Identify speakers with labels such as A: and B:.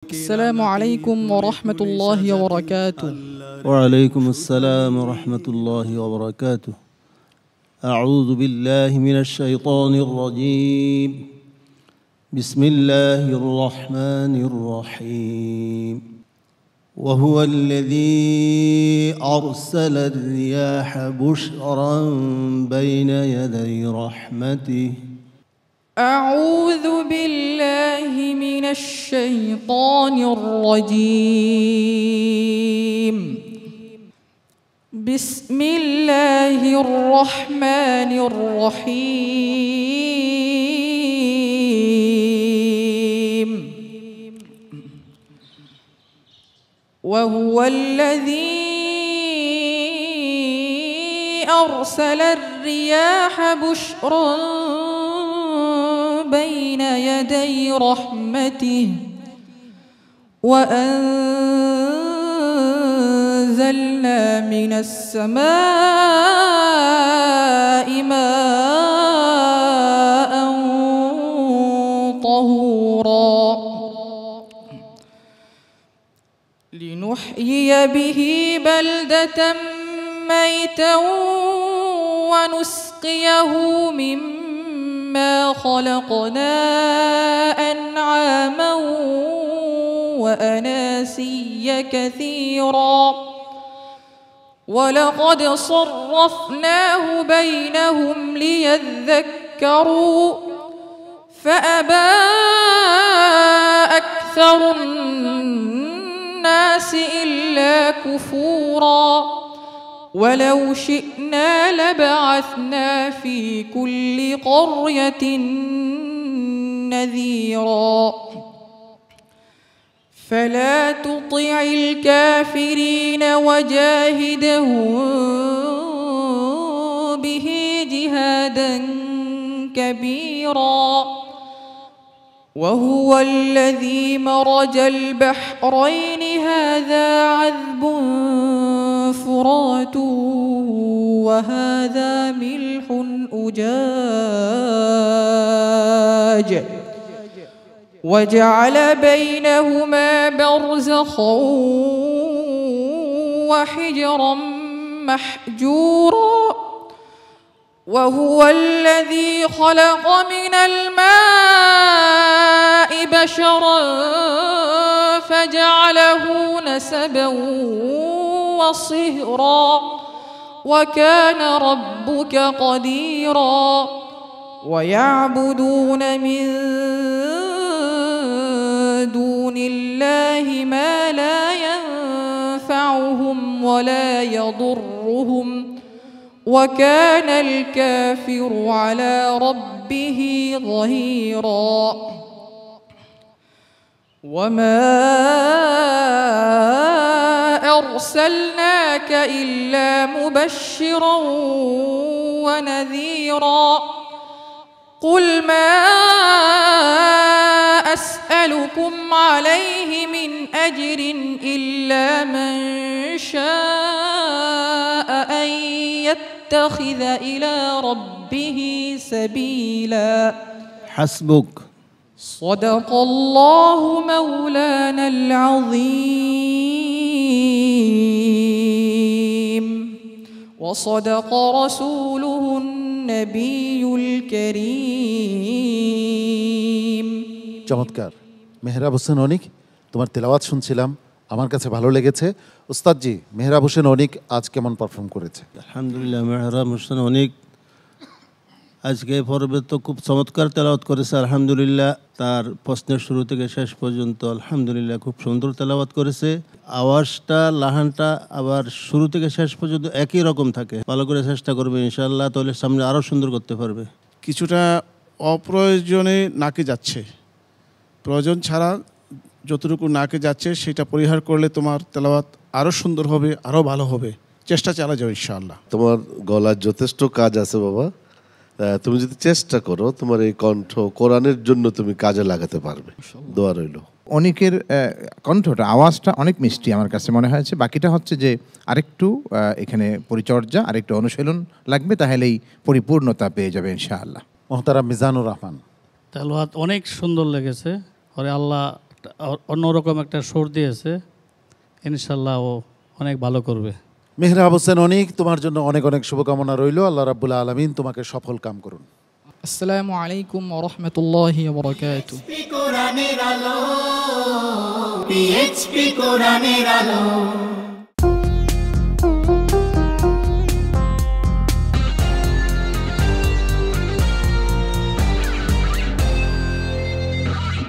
A: السلام عليكم ورحمة الله وبركاته.
B: وعليكم السلام ورحمة الله وبركاته. أعوذ بالله من الشيطان الرجيم. بسم الله الرحمن الرحيم. وهو الذي أرسل الرياح بشرا بين يدي رحمته.
A: أعوذ بالله من الشيطان الرجيم. بسم الله الرحمن الرحيم. وهو الذي أرسل الرياح بشرا بين يدي رحمته وأنزلنا من السماء ماء طهورا لنحيي به بلدة ميتا ونسقيه مما خلقنا أنعاما وأناسيا كثيرا ولقد صرفناه بينهم ليذكروا فأبى أكثر الناس إلا كفورا ولو شئنا لبعثنا في كل قرية نذيرا فلا تطع الكافرين وجاهدهم به جهادا كبيرا وهو الذي مرج البحرين هذا عذب فرات وهذا ملح أجاج وجعل بينهما برزخا وحجرا محجورا وهو الذي خلق من الماء بشرا فجعله نسبا وصهرا وكان ربك قديرا ويعبدون من دون الله ما لا ينفعهم ولا يضرهم وكان الكافر على ربه ظهيرا وما أرسلناك إلا مبشرا ونذيرا قل ما أسألكم عليه من أجر إلا من شاء أن يتخذ إلى ربه سبيلا
B: حسبك.
A: صدق الله مولانا العظيم وصدق رسوله النبي الكريم.
C: চমৎকার। মেহরাব হোসেন অনিক, তোমার তেলাওয়াত শুনছিলাম, আমার কাছে ভালো লেগেছে। উস্তাদজি, মেহরাব হোসেন অনিক আজ কেমন পারফর্ম করেছে?
B: আলহামদুলিল্লাহ, মেহরাব হোসেন অনিক আজকে পর্বে তো খুব চমৎকার তেলাওয়াত করেছে। আলহামদুলিল্লাহ, তার প্রশ্নের শুরু থেকে শেষ পর্যন্ত আলহামদুলিল্লাহ খুব সুন্দর তেলাওয়াত করেছে। আওয়াজটা, লাহানটা আবার শুরু থেকে শেষ পর্যন্ত একই রকম থাকে। ভালো করে চেষ্টা করবে ইনশাআল্লাহ, তাহলে সামনে আরও সুন্দর করতে পারবে।
D: কিছুটা অপ্রয়োজনে নাকে যাচ্ছে, প্রয়োজন ছাড়া যতটুকু নাকে যাচ্ছে সেটা পরিহার করলে তোমার তেলাওয়াত আরও সুন্দর হবে, আরও ভালো হবে। চেষ্টা চালা যাও ইনশাআল্লাহ।
E: তোমার গলার যথেষ্ট কাজ আছে বাবা, তুমি যদি চেষ্টা করো তোমার এই কণ্ঠ কোরআনের জন্য তুমি কাজে লাগাতে পারবে। দোয়া রইল।
F: অনিকের কণ্ঠটা, আওয়াজটা অনেক মিষ্টি আমার কাছে মনে হয়েছে। বাকিটা হচ্ছে যে আরেকটু এখানে পরিচর্যা, আরেকটু অনুশীলন লাগবে, তাহলেই পরিপূর্ণতা পেয়ে যাবে ইনশাআল্লাহ।
C: মোহতারাম মিজানুর রহমান।
G: তেলাওয়াত অনেক সুন্দর লেগেছে। ওরে আল্লাহ অন্যরকম একটা সুর দিয়েছে, ইনশাল্লাহ ও অনেক ভালো করবে।
C: মেহরাব হোসেন অনিক, তোমার জন্য অনেক অনেক শুভকামনা রইল। আল্লাহ রাব্বুল আলামিন তোমাকে সফল কাম করুন।
A: আসসালামু আলাইকুম ওয়া রাহমাতুল্লাহি ওয়া বারাকাতুহু।
H: কোরআনের আলো, PHP কোরআনের আলো।